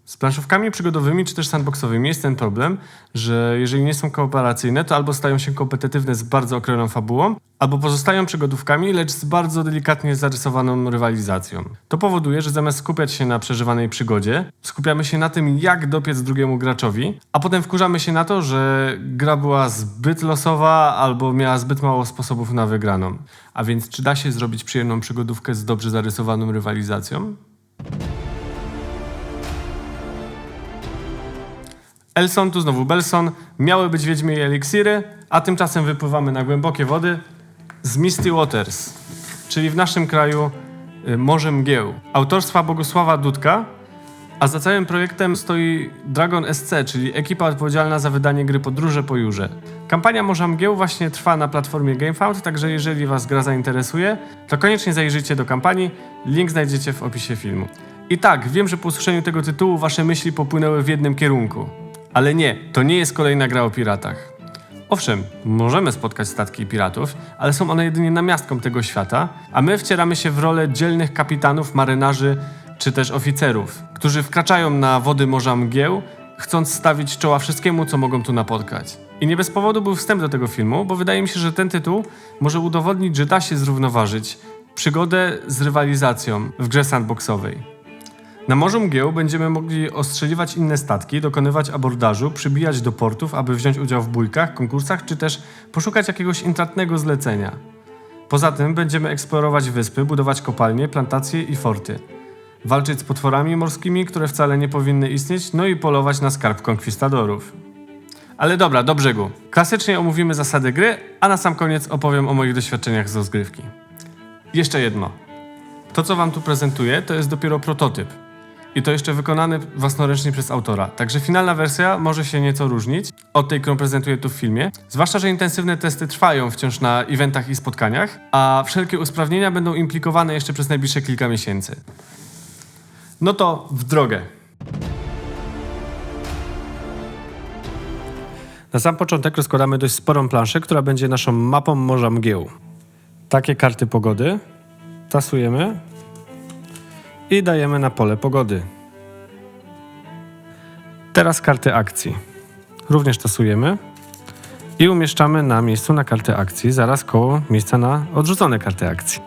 Z planszówkami przygodowymi czy też sandboxowymi jest ten problem, że jeżeli nie są kooperacyjne, to albo stają się kompetytywne z bardzo okrojoną fabułą, albo pozostają przygodówkami, lecz z bardzo delikatnie zarysowaną rywalizacją. To powoduje, że zamiast skupiać się na przeżywanej przygodzie, skupiamy się na tym, jak dopiec drugiemu graczowi, a potem wkurzamy się na to, że gra była zbyt losowa albo miała zbyt mało sposobów na wygraną. A więc czy da się zrobić przyjemną przygodówkę z dobrze zarysowaną rywalizacją? Elson, tu znowu Belson, miały być Wiedźmy i eliksiry, a tymczasem wypływamy na głębokie wody z Misty Waters, czyli w naszym kraju Morze Mgieł, autorstwa Bogusława Dudka, a za całym projektem stoi Dragon SC, czyli ekipa odpowiedzialna za wydanie gry Podróże po Jurze. Kampania Morza Mgieł właśnie trwa na platformie GameFound, także jeżeli was gra zainteresuje, to koniecznie zajrzyjcie do kampanii, link znajdziecie w opisie filmu. I tak, wiem, że po usłyszeniu tego tytułu wasze myśli popłynęły w jednym kierunku. Ale nie, to nie jest kolejna gra o piratach. Owszem, możemy spotkać statki piratów, ale są one jedynie namiastką tego świata, a my wcieramy się w rolę dzielnych kapitanów, marynarzy czy też oficerów, którzy wkraczają na wody Morza Mgieł, chcąc stawić czoła wszystkiemu, co mogą tu napotkać. I nie bez powodu był wstęp do tego filmu, bo wydaje mi się, że ten tytuł może udowodnić, że da się zrównoważyć przygodę z rywalizacją w grze sandboxowej. Na Morzu Mgieł będziemy mogli ostrzeliwać inne statki, dokonywać abordażu, przybijać do portów, aby wziąć udział w bójkach, konkursach, czy też poszukać jakiegoś intratnego zlecenia. Poza tym będziemy eksplorować wyspy, budować kopalnie, plantacje i forty. Walczyć z potworami morskimi, które wcale nie powinny istnieć, no i polować na skarb konkwistadorów. Ale dobra, do brzegu. Klasycznie omówimy zasady gry, a na sam koniec opowiem o moich doświadczeniach z rozgrywki. Jeszcze jedno. To, co wam tu prezentuję, to jest dopiero prototyp. I to jeszcze wykonany własnoręcznie przez autora. Także finalna wersja może się nieco różnić od tej, którą prezentuję tu w filmie. Zwłaszcza, że intensywne testy trwają wciąż na eventach i spotkaniach, a wszelkie usprawnienia będą implikowane jeszcze przez najbliższe kilka miesięcy. No to w drogę. Na sam początek rozkładamy dość sporą planszę, która będzie naszą mapą Morza Mgieł. Takie karty pogody tasujemy i dajemy na pole pogody. Teraz karty akcji. Również tasujemy i umieszczamy na miejscu na karty akcji, zaraz koło miejsca na odrzucone karty akcji.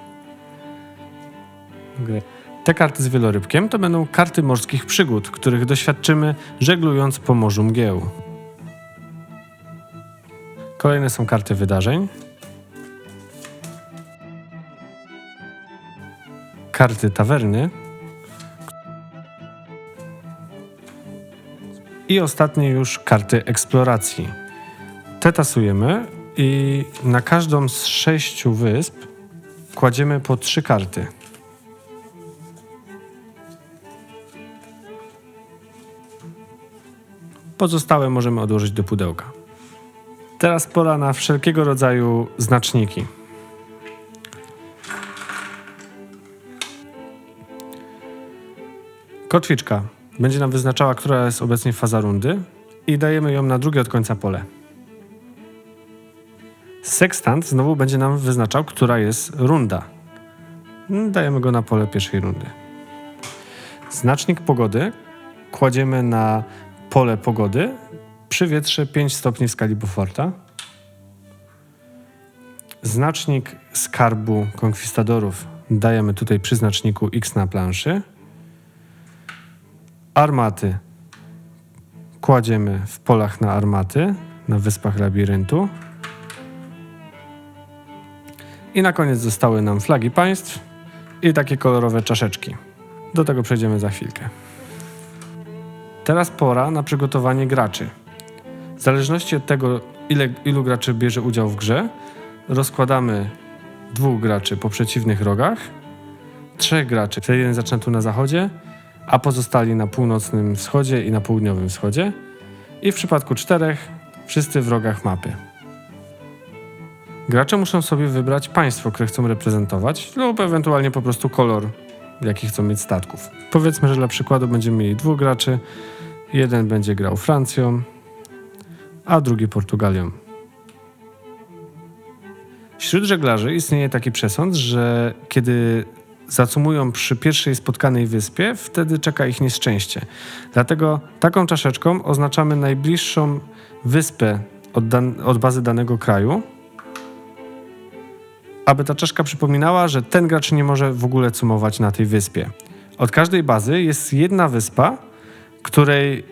Te karty z wielorybkiem to będą karty morskich przygód, których doświadczymy żeglując po Morzu Mgieł. Kolejne są karty wydarzeń. Karty tawerny. I ostatnie już karty eksploracji. Te tasujemy i na każdą z 6 wysp kładziemy po 3 karty. Pozostałe możemy odłożyć do pudełka. Teraz pora na wszelkiego rodzaju znaczniki. Kotwiczka będzie nam wyznaczała, która jest obecnie faza rundy i dajemy ją na drugie od końca pole. Sekstant znowu będzie nam wyznaczał, która jest runda. Dajemy go na pole pierwszej rundy. Znacznik pogody kładziemy na pole pogody przy wietrze 5 stopni w skali Beauforta. Znacznik skarbu konkwistadorów dajemy tutaj przy znaczniku X na planszy. Armaty kładziemy w polach na armaty, na wyspach labiryntu. I na koniec zostały nam flagi państw i takie kolorowe czaszeczki. Do tego przejdziemy za chwilkę. Teraz pora na przygotowanie graczy. W zależności od tego, ilu graczy bierze udział w grze, rozkładamy 2 graczy po przeciwnych rogach, 3 graczy, wtedy jeden zaczyna tu na zachodzie, a pozostali na północnym wschodzie i na południowym wschodzie. I w przypadku 4 wszyscy w rogach mapy. Gracze muszą sobie wybrać państwo, które chcą reprezentować lub ewentualnie po prostu kolor, jaki chcą mieć statków. Powiedzmy, że dla przykładu będziemy mieli 2 graczy. Jeden będzie grał Francją, a drugi Portugalią. Wśród żeglarzy istnieje taki przesąd, że kiedy zacumują przy pierwszej spotkanej wyspie, wtedy czeka ich nieszczęście. Dlatego taką czaszeczką oznaczamy najbliższą wyspę od bazy danego kraju, aby ta czaszka przypominała, że ten gracz nie może w ogóle cumować na tej wyspie. Od każdej bazy jest jedna wyspa, której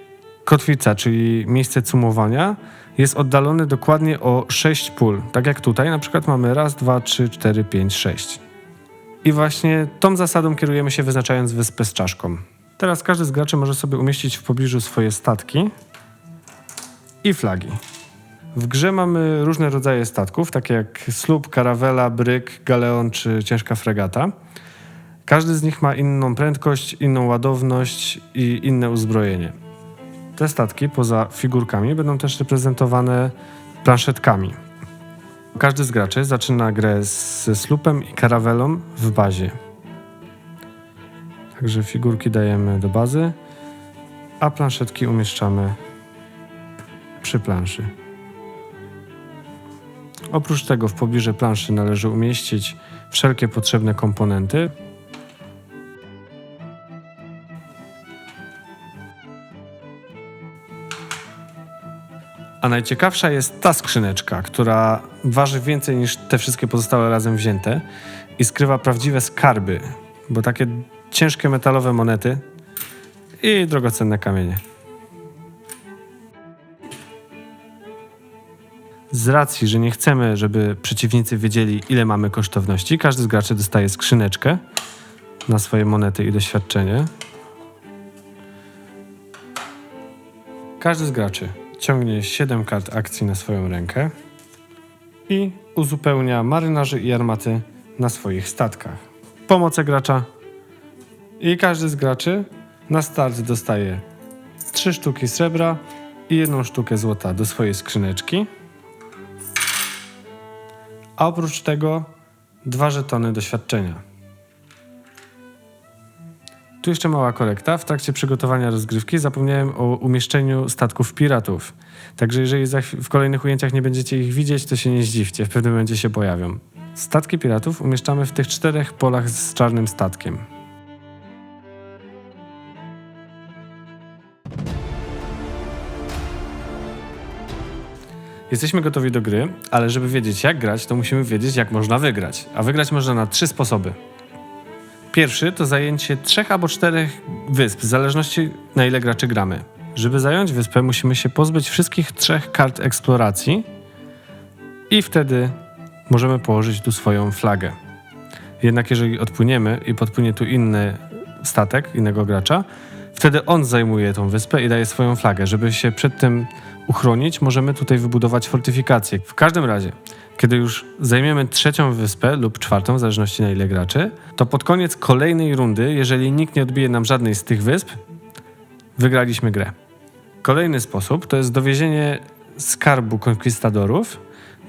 kotwica, czyli miejsce cumowania, jest oddalone dokładnie o 6 pól. Tak jak tutaj, na przykład mamy 1, 2, 3, 4, 5, 6. I właśnie tą zasadą kierujemy się, wyznaczając wyspę z czaszką. Teraz każdy z graczy może sobie umieścić w pobliżu swoje statki i flagi. W grze mamy różne rodzaje statków, takie jak słup, karawela, bryk, galeon czy ciężka fregata. Każdy z nich ma inną prędkość, inną ładowność i inne uzbrojenie. Te statki, poza figurkami, będą też reprezentowane planszetkami. Każdy z graczy zaczyna grę ze słupem i karawelą w bazie. Także figurki dajemy do bazy, a planszetki umieszczamy przy planszy. Oprócz tego w pobliżu planszy należy umieścić wszelkie potrzebne komponenty. A najciekawsza jest ta skrzyneczka, która waży więcej niż te wszystkie pozostałe razem wzięte i skrywa prawdziwe skarby, bo takie ciężkie metalowe monety i drogocenne kamienie. Z racji, że nie chcemy, żeby przeciwnicy wiedzieli, ile mamy kosztowności, każdy z graczy dostaje skrzyneczkę na swoje monety i doświadczenie. Każdy z graczy ciągnie 7 kart akcji na swoją rękę i uzupełnia marynarzy i armaty na swoich statkach. Pomoce gracza i każdy z graczy na start dostaje 3 sztuki srebra i 1 sztukę złota do swojej skrzyneczki, a oprócz tego 2 żetony doświadczenia. Tu jeszcze mała korekta. W trakcie przygotowania rozgrywki zapomniałem o umieszczeniu statków piratów. Także jeżeli w kolejnych ujęciach nie będziecie ich widzieć, to się nie zdziwcie, w pewnym momencie się pojawią. Statki piratów umieszczamy w tych 4 polach z czarnym statkiem. Jesteśmy gotowi do gry, ale żeby wiedzieć jak grać, to musimy wiedzieć jak można wygrać. A wygrać można na 3 sposoby. Pierwszy to zajęcie 3 albo 4 wysp, w zależności na ile graczy gramy. Żeby zająć wyspę, musimy się pozbyć wszystkich 3 kart eksploracji i wtedy możemy położyć tu swoją flagę. Jednak jeżeli odpłyniemy i podpłynie tu inny statek, innego gracza, wtedy on zajmuje tą wyspę i daje swoją flagę. Żeby się przed tym uchronić, możemy tutaj wybudować fortyfikacje. W każdym razie, kiedy już zajmiemy 3. wyspę lub 4, w zależności na ile graczy, to pod koniec kolejnej rundy, jeżeli nikt nie odbije nam żadnej z tych wysp, wygraliśmy grę. Kolejny sposób to jest dowiezienie skarbu konkwistadorów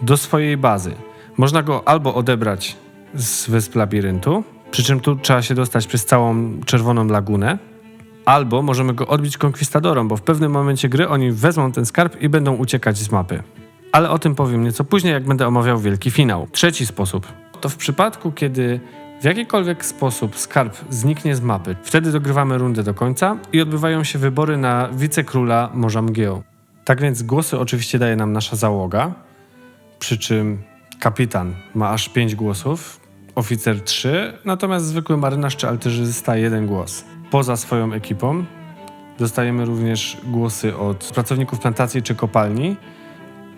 do swojej bazy. Można go albo odebrać z wysp labiryntu, przy czym tu trzeba się dostać przez całą czerwoną lagunę, albo możemy go odbić konkwistadorom, bo w pewnym momencie gry oni wezmą ten skarb i będą uciekać z mapy. Ale o tym powiem nieco później, jak będę omawiał wielki finał. Trzeci sposób to w przypadku, kiedy w jakikolwiek sposób skarb zniknie z mapy, wtedy dogrywamy rundę do końca i odbywają się wybory na wicekróla Morza Mgieł. Tak więc głosy oczywiście daje nam nasza załoga, przy czym kapitan ma aż 5 głosów, oficer 3, natomiast zwykły marynarz czy artylerzysta 1 głos. Poza swoją ekipą dostajemy również głosy od pracowników plantacji czy kopalni,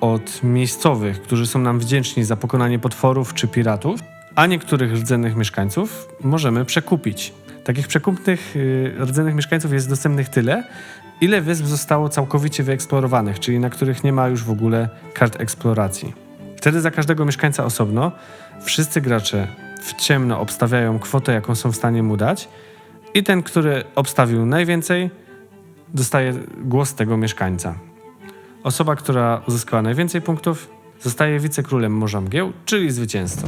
od miejscowych, którzy są nam wdzięczni za pokonanie potworów czy piratów, a niektórych rdzennych mieszkańców możemy przekupić. Takich przekupnych rdzennych mieszkańców jest dostępnych tyle, ile wysp zostało całkowicie wyeksplorowanych, czyli na których nie ma już w ogóle kart eksploracji. Wtedy za każdego mieszkańca osobno wszyscy gracze w ciemno obstawiają kwotę, jaką są w stanie mu dać i ten, który obstawił najwięcej, dostaje głos tego mieszkańca. Osoba, która uzyskała najwięcej punktów, zostaje wicekrólem Morza Mgieł, czyli zwycięzcą.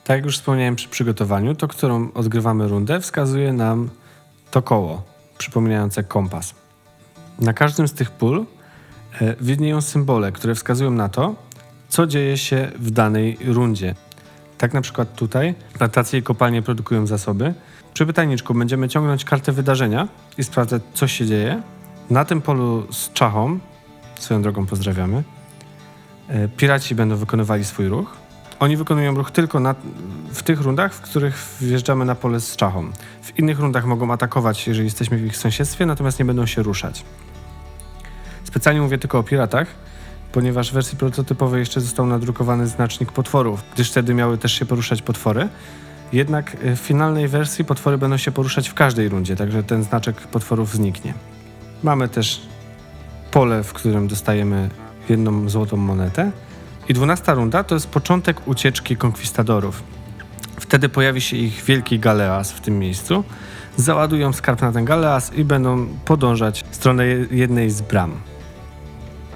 Tak jak już wspomniałem przy przygotowaniu, to którą odgrywamy rundę wskazuje nam to koło, przypominające kompas. Na każdym z tych pól widnieją symbole, które wskazują na to, co dzieje się w danej rundzie. Tak na przykład tutaj plantacje i kopalnie produkują zasoby. Przy pytajniczku będziemy ciągnąć kartę wydarzenia i sprawdzać, co się dzieje. Na tym polu z Czachą, swoją drogą pozdrawiamy, piraci będą wykonywali swój ruch. Oni wykonują ruch tylko w tych rundach, w których wjeżdżamy na pole z Czachą. W innych rundach mogą atakować, jeżeli jesteśmy w ich sąsiedztwie, natomiast nie będą się ruszać. Specjalnie mówię tylko o piratach, ponieważ w wersji prototypowej jeszcze został nadrukowany znacznik potworów, gdyż wtedy miały też się poruszać potwory. Jednak w finalnej wersji potwory będą się poruszać w każdej rundzie, także ten znaczek potworów zniknie. Mamy też pole, w którym dostajemy 1 złotą monetę. I 12 runda to jest początek ucieczki konkwistadorów. Wtedy pojawi się ich wielki galeas w tym miejscu. Załadują skarb na ten galeas i będą podążać w stronę jednej z bram.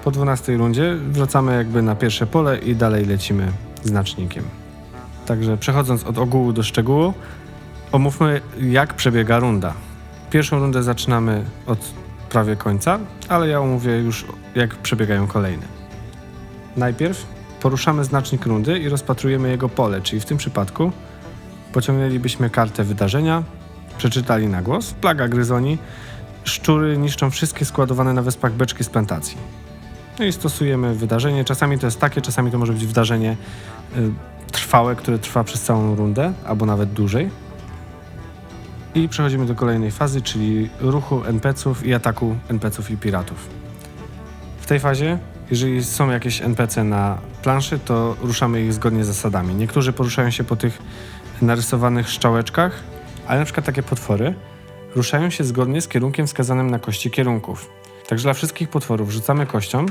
Po 12 rundzie wracamy jakby na pierwsze pole i dalej lecimy znacznikiem. Także przechodząc od ogółu do szczegółu, omówmy, jak przebiega runda. Pierwszą rundę zaczynamy od prawie końca, ale ja omówię już, jak przebiegają kolejne. Najpierw poruszamy znacznik rundy i rozpatrujemy jego pole, czyli w tym przypadku pociągnęlibyśmy kartę wydarzenia, przeczytali na głos: plaga gryzoni, szczury niszczą wszystkie składowane na wyspach beczki z plantacji. No i stosujemy wydarzenie, czasami to jest takie, czasami to może być wydarzenie trwałe, które trwa przez całą rundę, albo nawet dłużej. I przechodzimy do kolejnej fazy, czyli ruchu NPC-ów i ataku NPC-ów i piratów. W tej fazie, jeżeli są jakieś NPC na planszy, to ruszamy ich zgodnie z zasadami. Niektórzy poruszają się po tych narysowanych strzałeczkach, ale na przykład takie potwory ruszają się zgodnie z kierunkiem wskazanym na kości kierunków. Także dla wszystkich potworów rzucamy kością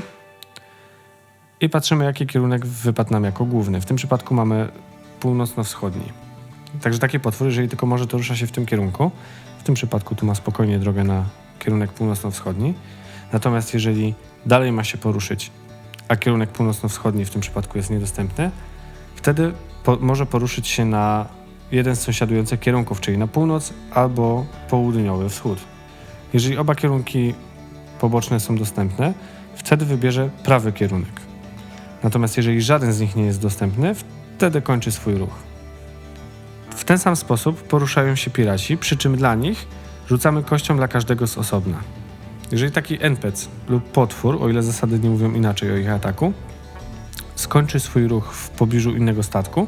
i patrzymy, jaki kierunek wypadł nam jako główny. W tym przypadku mamy północno-wschodni. Także taki potwór, jeżeli tylko może, to rusza się w tym kierunku. W tym przypadku tu ma spokojnie drogę na kierunek północno-wschodni. Natomiast jeżeli dalej ma się poruszyć, a kierunek północno-wschodni w tym przypadku jest niedostępny, wtedy może poruszyć się na jeden z sąsiadujących kierunków, czyli na północ albo południowy wschód. Jeżeli oba kierunki poboczne są dostępne, wtedy wybierze prawy kierunek. Natomiast jeżeli żaden z nich nie jest dostępny, wtedy kończy swój ruch. W ten sam sposób poruszają się piraci, przy czym dla nich rzucamy kością dla każdego z osobna. Jeżeli taki NPC lub potwór, o ile zasady nie mówią inaczej o ich ataku, skończy swój ruch w pobliżu innego statku,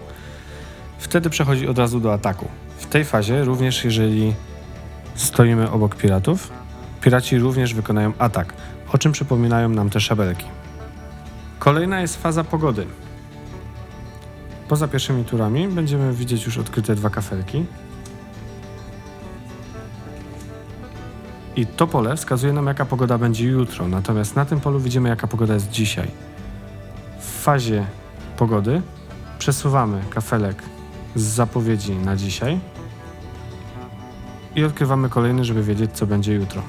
wtedy przechodzi od razu do ataku. W tej fazie również jeżeli stoimy obok piratów, piraci również wykonają atak, o czym przypominają nam te szabelki. Kolejna jest faza pogody. Poza pierwszymi turami będziemy widzieć już odkryte 2 kafelki. I to pole wskazuje nam, jaka pogoda będzie jutro, natomiast na tym polu widzimy, jaka pogoda jest dzisiaj. W fazie pogody przesuwamy kafelek z zapowiedzi na dzisiaj i odkrywamy kolejny, żeby wiedzieć, co będzie jutro.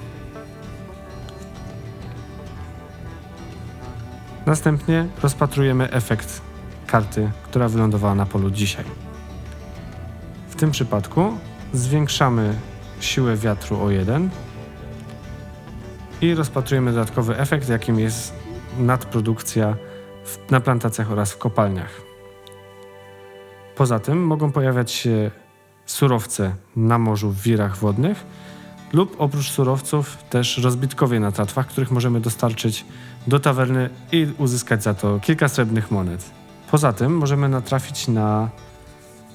Następnie rozpatrujemy efekt karty, która wylądowała na polu dzisiaj. W tym przypadku zwiększamy siłę wiatru o 1 i rozpatrujemy dodatkowy efekt, jakim jest nadprodukcja na plantacjach oraz w kopalniach. Poza tym mogą pojawiać się surowce na morzu w wirach wodnych lub oprócz surowców też rozbitkowie na tratwach, których możemy dostarczyć do tawerny i uzyskać za to kilka srebrnych monet. Poza tym możemy natrafić na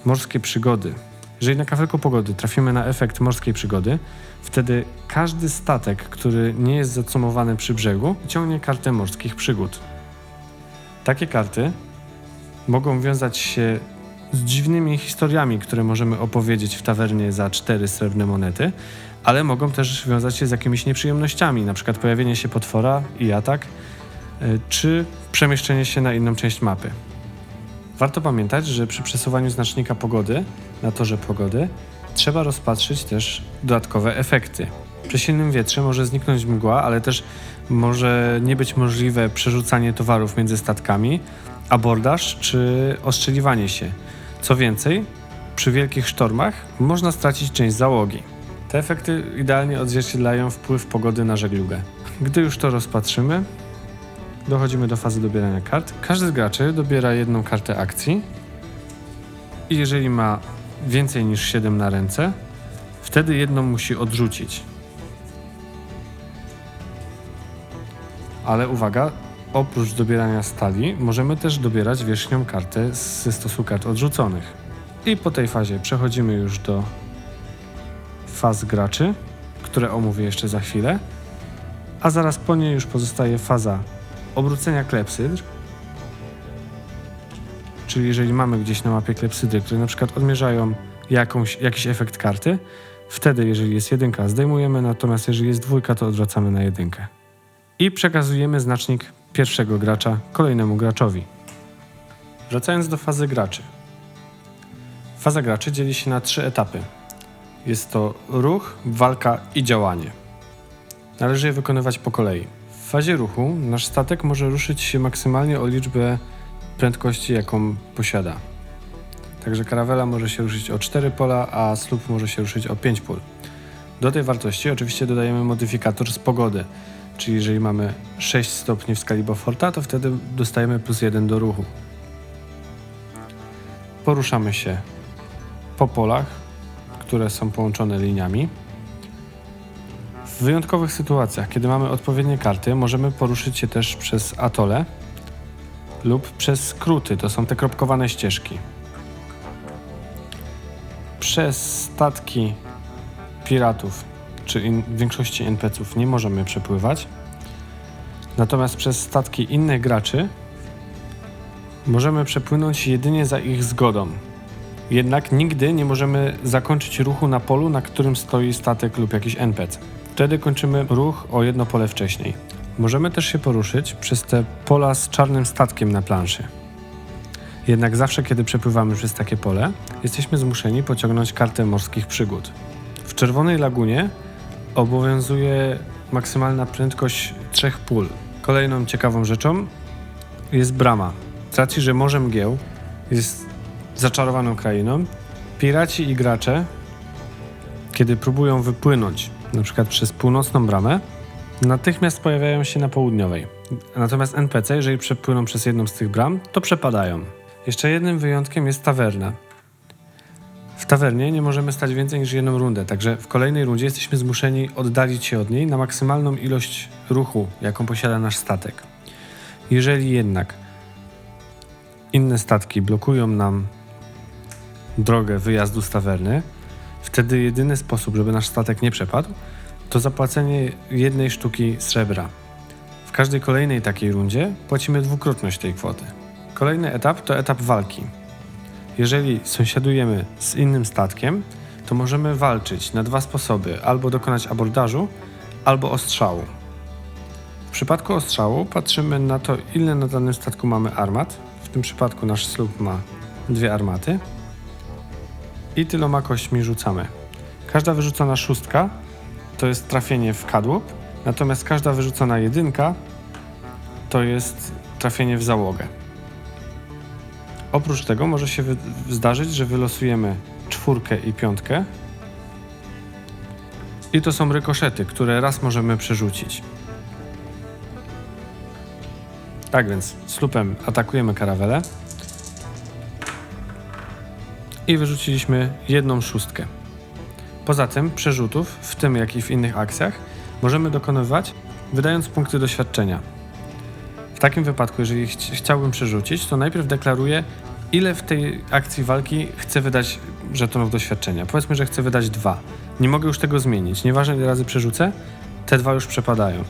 morskie przygody. Jeżeli na kafelku pogody trafimy na efekt morskiej przygody, wtedy każdy statek, który nie jest zacumowany przy brzegu, ciągnie kartę morskich przygód. Takie karty mogą wiązać się z dziwnymi historiami, które możemy opowiedzieć w tawernie za 4 srebrne monety, ale mogą też wiązać się z jakimiś nieprzyjemnościami, na przykład pojawienie się potwora i atak, czy przemieszczenie się na inną część mapy. Warto pamiętać, że przy przesuwaniu znacznika pogody na torze pogody trzeba rozpatrzyć też dodatkowe efekty. Przy silnym wietrze może zniknąć mgła, ale też może nie być możliwe przerzucanie towarów między statkami, abordaż czy ostrzeliwanie się. Co więcej, przy wielkich sztormach można stracić część załogi. Te efekty idealnie odzwierciedlają wpływ pogody na żeglugę. Gdy już to rozpatrzymy, dochodzimy do fazy dobierania kart. Każdy z graczy dobiera jedną kartę akcji i jeżeli ma więcej niż 7 na ręce, wtedy jedną musi odrzucić. Ale uwaga, oprócz dobierania stali możemy też dobierać wierzchnią kartę ze stosu kart odrzuconych. I po tej fazie przechodzimy już do faz graczy, które omówię jeszcze za chwilę, a zaraz po niej już pozostaje faza obrócenia klepsydr, czyli jeżeli mamy gdzieś na mapie klepsydry, które na przykład odmierzają jakiś efekt karty, wtedy jeżeli jest 1, zdejmujemy, natomiast jeżeli jest 2, to odwracamy na 1. I przekazujemy znacznik pierwszego gracza kolejnemu graczowi. Wracając do fazy graczy. Faza graczy dzieli się na 3 etapy. Jest to ruch, walka i działanie. Należy je wykonywać po kolei. W fazie ruchu nasz statek może ruszyć się maksymalnie o liczbę prędkości, jaką posiada. Także karawela może się ruszyć o 4 pola, a słup może się ruszyć o 5 pól. Do tej wartości oczywiście dodajemy modyfikator z pogody, czyli jeżeli mamy 6 stopni w skali Beauforta, to wtedy dostajemy +1 do ruchu. Poruszamy się po polach, które są połączone liniami. W wyjątkowych sytuacjach, kiedy mamy odpowiednie karty, możemy poruszyć się też przez atole lub przez skróty, to są te kropkowane ścieżki. Przez statki piratów, czy większości NPC-ów nie możemy przepływać, natomiast przez statki innych graczy możemy przepłynąć jedynie za ich zgodą. Jednak nigdy nie możemy zakończyć ruchu na polu, na którym stoi statek lub jakiś NPC. Wtedy kończymy ruch o 1 pole wcześniej. Możemy też się poruszyć przez te pola z czarnym statkiem na planszy. Jednak zawsze, kiedy przepływamy przez takie pole, jesteśmy zmuszeni pociągnąć kartę morskich przygód. W Czerwonej Lagunie obowiązuje maksymalna prędkość 3 pól. Kolejną ciekawą rzeczą jest brama. Z racji, że Morze Mgieł jest zaczarowaną krainą, piraci i gracze, kiedy próbują wypłynąć na przykład przez północną bramę, natychmiast pojawiają się na południowej. Natomiast NPC, jeżeli przepłyną przez jedną z tych bram, to przepadają. Jeszcze jednym wyjątkiem jest tawerna. W tawernie nie możemy stać więcej niż 1 rundę, także w kolejnej rundzie jesteśmy zmuszeni oddalić się od niej na maksymalną ilość ruchu, jaką posiada nasz statek. Jeżeli jednak inne statki blokują nam drogę wyjazdu z tawerny, wtedy jedyny sposób, żeby nasz statek nie przepadł, to zapłacenie 1 sztuki srebra. W każdej kolejnej takiej rundzie płacimy dwukrotność tej kwoty. Kolejny etap to etap walki. Jeżeli sąsiadujemy z innym statkiem, to możemy walczyć na 2 sposoby, albo dokonać abordażu, albo ostrzału. W przypadku ostrzału patrzymy na to, ile na danym statku mamy armat. W tym przypadku nasz słup ma 2 armaty i tyloma kośćmi rzucamy. Każda wyrzucona 6 to jest trafienie w kadłub, natomiast każda wyrzucona 1 to jest trafienie w załogę. Oprócz tego może się zdarzyć, że wylosujemy 4 i 5 i to są rykoszety, które raz możemy przerzucić. Tak więc słupem atakujemy karawelę i wyrzuciliśmy 1 szóstkę. Poza tym przerzutów, w tym jak i w innych akcjach, możemy dokonywać wydając punkty doświadczenia. W takim wypadku, jeżeli chciałbym przerzucić, to najpierw deklaruję, ile w tej akcji walki chcę wydać żetonów doświadczenia. Powiedzmy, że chcę wydać 2. Nie mogę już tego zmienić. Nieważne ile razy przerzucę, te 2 już przepadają.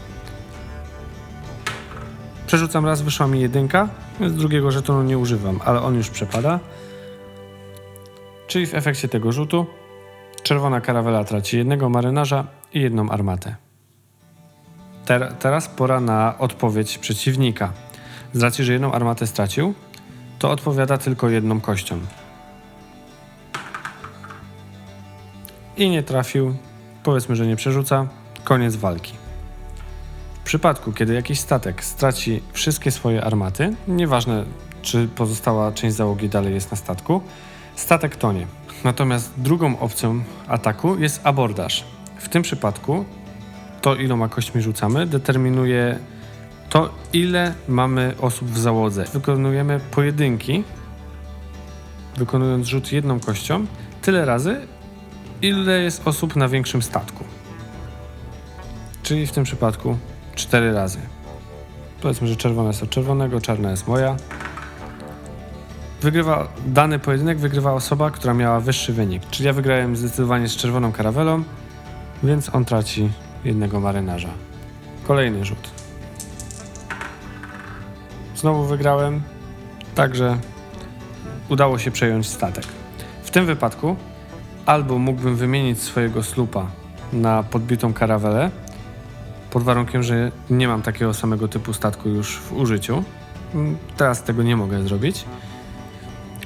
Przerzucam raz, wyszła mi 1, więc drugiego żetonu nie używam, ale on już przepada. Czyli w efekcie tego rzutu czerwona karawela traci 1 marynarza i 1 armatę. Teraz pora na odpowiedź przeciwnika. Z racji, że 1 armatę stracił, to odpowiada tylko 1 kością. I nie trafił, powiedzmy, że nie przerzuca, koniec walki. W przypadku, kiedy jakiś statek straci wszystkie swoje armaty, nieważne czy pozostała część załogi dalej jest na statku, statek tonie. Natomiast drugą opcją ataku jest abordaż. W tym przypadku to, iloma kośćmi rzucamy, determinuje to ile mamy osób w załodze. Wykonujemy pojedynki, wykonując rzut jedną kością, tyle razy, ile jest osób na większym statku. Czyli w tym przypadku 4 razy. Powiedzmy, że czerwona jest od czerwonego, czarna jest moja. Dany pojedynek wygrywa osoba, która miała wyższy wynik. Czyli ja wygrałem zdecydowanie z czerwoną karawelą, więc on traci jednego marynarza. Kolejny rzut. Znowu wygrałem, także udało się przejąć statek. W tym wypadku albo mógłbym wymienić swojego slupa na podbitą karawelę, pod warunkiem, że nie mam takiego samego typu statku już w użyciu. Teraz tego nie mogę zrobić.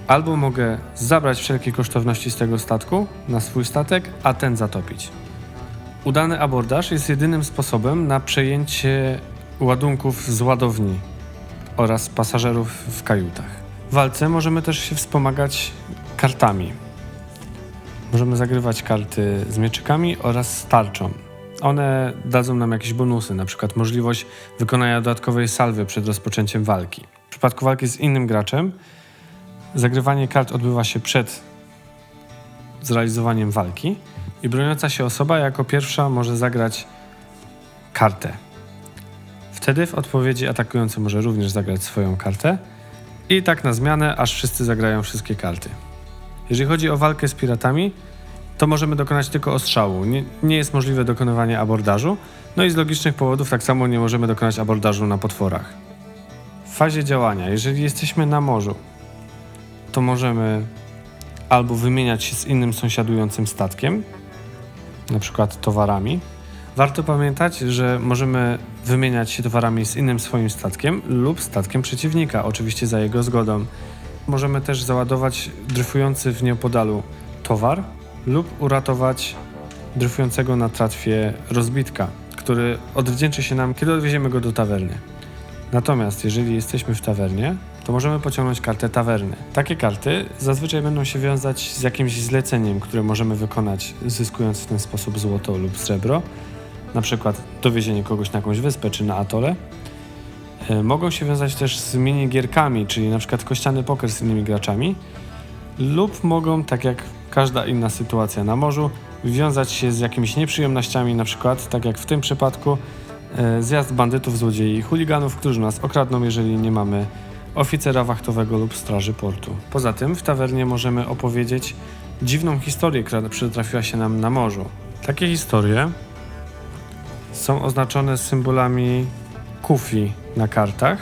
Albo mogę zabrać wszelkie kosztowności z tego statku na swój statek, a ten zatopić. Udany abordaż jest jedynym sposobem na przejęcie ładunków z ładowni oraz pasażerów w kajutach. W walce możemy też się wspomagać kartami. Możemy zagrywać karty z mieczykami oraz z tarczą. One dadzą nam jakieś bonusy, na przykład możliwość wykonania dodatkowej salwy przed rozpoczęciem walki. W przypadku walki z innym graczem zagrywanie kart odbywa się przed zrealizowaniem walki i broniąca się osoba jako pierwsza może zagrać kartę. Wtedy w odpowiedzi atakujący może również zagrać swoją kartę i tak na zmianę, aż wszyscy zagrają wszystkie karty. Jeżeli chodzi o walkę z piratami, to możemy dokonać tylko ostrzału. Nie jest możliwe dokonywanie abordażu, no i z logicznych powodów tak samo nie możemy dokonać abordażu na potworach. W fazie działania, jeżeli jesteśmy na morzu, to możemy albo wymieniać się z innym sąsiadującym statkiem, na przykład towarami. Warto pamiętać, że możemy wymieniać się towarami z innym swoim statkiem lub statkiem przeciwnika, oczywiście za jego zgodą. Możemy też załadować dryfujący w nieopodalu towar lub uratować dryfującego na tratwie rozbitka, który odwdzięczy się nam, kiedy odwieziemy go do tawerny. Natomiast jeżeli jesteśmy w tawernie, to możemy pociągnąć kartę tawerny. Takie karty zazwyczaj będą się wiązać z jakimś zleceniem, które możemy wykonać, zyskując w ten sposób złoto lub srebro, na przykład dowiezienie kogoś na jakąś wyspę czy na atole. Mogą się wiązać też z minigierkami, czyli na przykład kościany poker z innymi graczami, lub mogą, tak jak każda inna sytuacja na morzu, wiązać się z jakimiś nieprzyjemnościami, na przykład, tak jak w tym przypadku, zjazd bandytów, złodziei i chuliganów, którzy nas okradną, jeżeli nie mamy oficera wachtowego lub straży portu. Poza tym w tawernie możemy opowiedzieć dziwną historię, która przytrafiła się nam na morzu. Takie historie są oznaczone symbolami kufi na kartach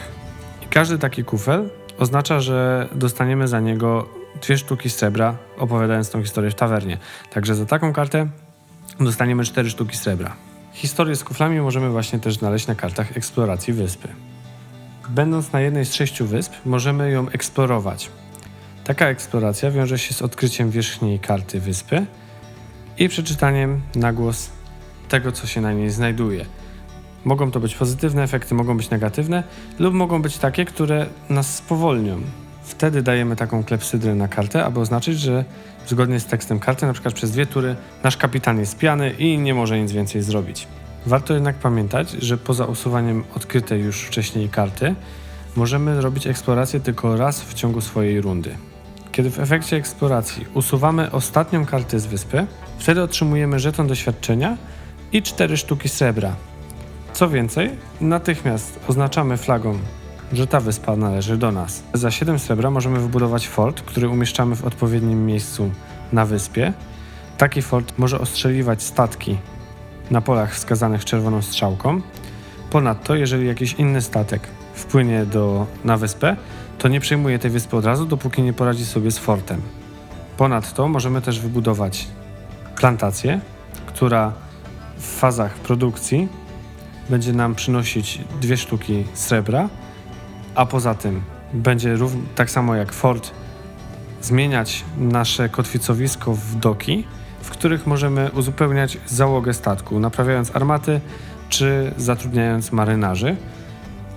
i każdy taki kufel oznacza, że dostaniemy za niego 2 sztuki srebra, opowiadając tą historię w tawernie. Także za taką kartę dostaniemy 4 sztuki srebra. Historię z kuflami możemy właśnie też znaleźć na kartach eksploracji wyspy. Będąc na jednej z 6 wysp, możemy ją eksplorować. Taka eksploracja wiąże się z odkryciem wierzchniej karty wyspy i przeczytaniem na głos tego, co się na niej znajduje. Mogą to być pozytywne efekty, mogą być negatywne lub mogą być takie, które nas spowolnią. Wtedy dajemy taką klepsydrę na kartę, aby oznaczyć, że zgodnie z tekstem karty, na przykład przez 2 tury, nasz kapitan jest pijany i nie może nic więcej zrobić. Warto jednak pamiętać, że poza usuwaniem odkrytej już wcześniej karty, możemy robić eksplorację tylko raz w ciągu swojej rundy. Kiedy w efekcie eksploracji usuwamy ostatnią kartę z wyspy, wtedy otrzymujemy żeton doświadczenia i 4 sztuki srebra. Co więcej, natychmiast oznaczamy flagą, że ta wyspa należy do nas. Za 7 srebra możemy wybudować fort, który umieszczamy w odpowiednim miejscu na wyspie. Taki fort może ostrzeliwać statki na polach wskazanych czerwoną strzałką. Ponadto, jeżeli jakiś inny statek wpłynie na wyspę, to nie przejmuje tej wyspy od razu, dopóki nie poradzi sobie z fortem. Ponadto możemy też wybudować plantację, która w fazach produkcji będzie nam przynosić 2 sztuki srebra, a poza tym będzie tak samo jak fort zmieniać nasze kotwicowisko w doki, w których możemy uzupełniać załogę statku, naprawiając armaty czy zatrudniając marynarzy,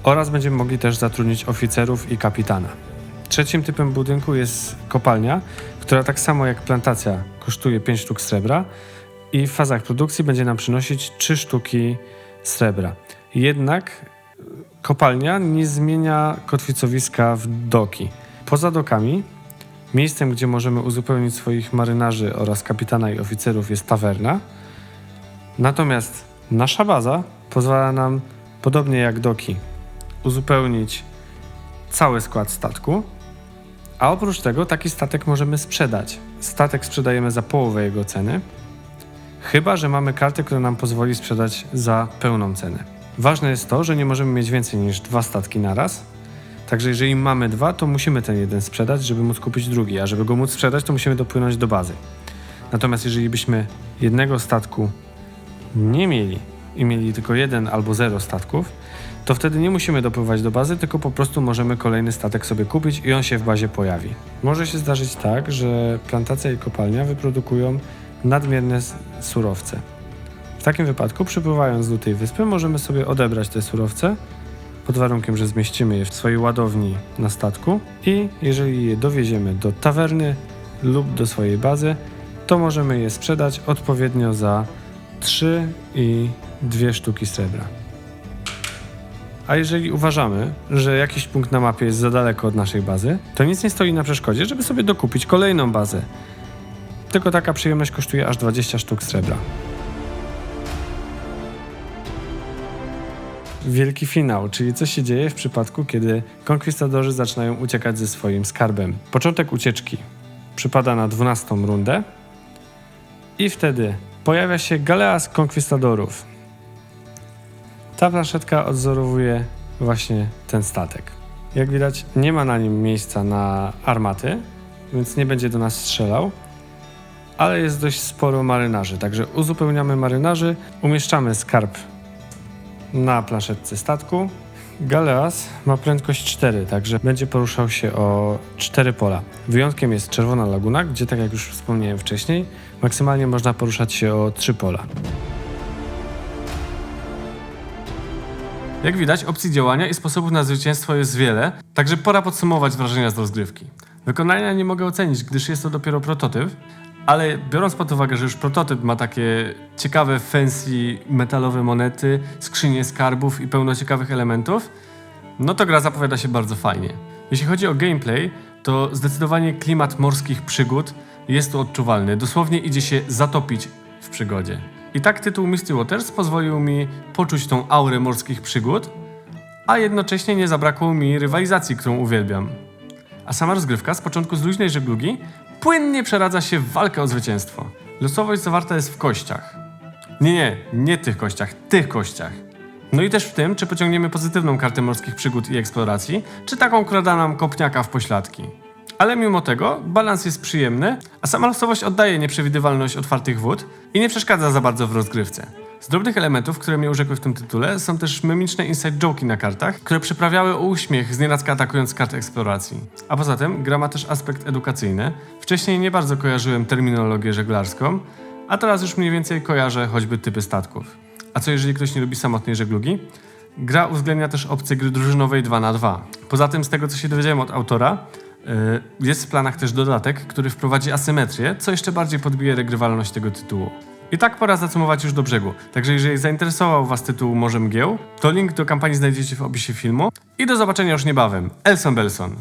oraz będziemy mogli też zatrudnić oficerów i kapitana. Trzecim typem budynku jest kopalnia, która tak samo jak plantacja kosztuje 5 sztuk srebra i w fazach produkcji będzie nam przynosić 3 sztuki srebra. Jednak kopalnia nie zmienia kotwicowiska w doki. Poza dokami, miejscem, gdzie możemy uzupełnić swoich marynarzy oraz kapitana i oficerów jest tawerna. Natomiast nasza baza pozwala nam, podobnie jak doki, uzupełnić cały skład statku, a oprócz tego taki statek możemy sprzedać. Statek sprzedajemy za połowę jego ceny, chyba że mamy kartę, która nam pozwoli sprzedać za pełną cenę. Ważne jest to, że nie możemy mieć więcej niż 2 statki naraz, także jeżeli mamy 2, to musimy ten jeden sprzedać, żeby móc kupić drugi, a żeby go móc sprzedać, to musimy dopłynąć do bazy. Natomiast jeżeli byśmy jednego statku nie mieli i mieli tylko 1 albo 0 statków, to wtedy nie musimy dopływać do bazy, tylko po prostu możemy kolejny statek sobie kupić i on się w bazie pojawi. Może się zdarzyć tak, że plantacja i kopalnia wyprodukują nadmierne surowce. W takim wypadku, przypływając do tej wyspy, możemy sobie odebrać te surowce pod warunkiem, że zmieścimy je w swojej ładowni na statku i jeżeli je dowieziemy do tawerny lub do swojej bazy, to możemy je sprzedać odpowiednio za 3 i 2 sztuki srebra. A jeżeli uważamy, że jakiś punkt na mapie jest za daleko od naszej bazy, to nic nie stoi na przeszkodzie, żeby sobie dokupić kolejną bazę. Tylko taka przyjemność kosztuje aż 20 sztuk srebra. Wielki finał, czyli co się dzieje w przypadku, kiedy konkwistadorzy zaczynają uciekać ze swoim skarbem. Początek ucieczki przypada na 12. rundę i wtedy pojawia się galeas konkwistadorów. Ta planszetka odzorowuje właśnie ten statek. Jak widać, nie ma na nim miejsca na armaty, więc nie będzie do nas strzelał, ale jest dość sporo marynarzy, także uzupełniamy marynarzy, umieszczamy skarb na planszetce statku. Galeas ma prędkość 4, także będzie poruszał się o 4 pola. Wyjątkiem jest Czerwona Laguna, gdzie, tak jak już wspomniałem wcześniej, maksymalnie można poruszać się o 3 pola. Jak widać, opcji działania i sposobów na zwycięstwo jest wiele, także pora podsumować wrażenia z rozgrywki. Wykonania nie mogę ocenić, gdyż jest to dopiero prototyp, ale biorąc pod uwagę, że już prototyp ma takie ciekawe, fancy, metalowe monety, skrzynie skarbów i pełno ciekawych elementów, no to gra zapowiada się bardzo fajnie. Jeśli chodzi o gameplay, to zdecydowanie klimat morskich przygód jest tu odczuwalny. Dosłownie idzie się zatopić w przygodzie. I tak tytuł Misty Waters pozwolił mi poczuć tą aurę morskich przygód, a jednocześnie nie zabrakło mi rywalizacji, którą uwielbiam. A sama rozgrywka z początku z luźnej żeglugi płynnie przeradza się w walkę o zwycięstwo. Losowość zawarta jest w kościach. Nie tych kościach, tych kościach. No i też w tym, czy pociągniemy pozytywną kartę morskich przygód i eksploracji, czy taką, która da nam kopniaka w pośladki. Ale mimo tego balans jest przyjemny, a sama losowość oddaje nieprzewidywalność otwartych wód i nie przeszkadza za bardzo w rozgrywce. Z drobnych elementów, które mnie urzekły w tym tytule, są też memiczne inside joke'i na kartach, które przyprawiały o uśmiech znienacka atakując kart eksploracji. A poza tym gra ma też aspekt edukacyjny. Wcześniej nie bardzo kojarzyłem terminologię żeglarską, a teraz już mniej więcej kojarzę choćby typy statków. A co jeżeli ktoś nie lubi samotnej żeglugi? Gra uwzględnia też opcję gry drużynowej 2x2. Poza tym, z tego co się dowiedziałem od autora, jest w planach też dodatek, który wprowadzi asymetrię, co jeszcze bardziej podbije regrywalność tego tytułu. I tak pora zacumować już do brzegu. Także jeżeli zainteresował Was tytuł Morze Mgieł, to link do kampanii znajdziecie w opisie filmu. I do zobaczenia już niebawem. Elson Belson.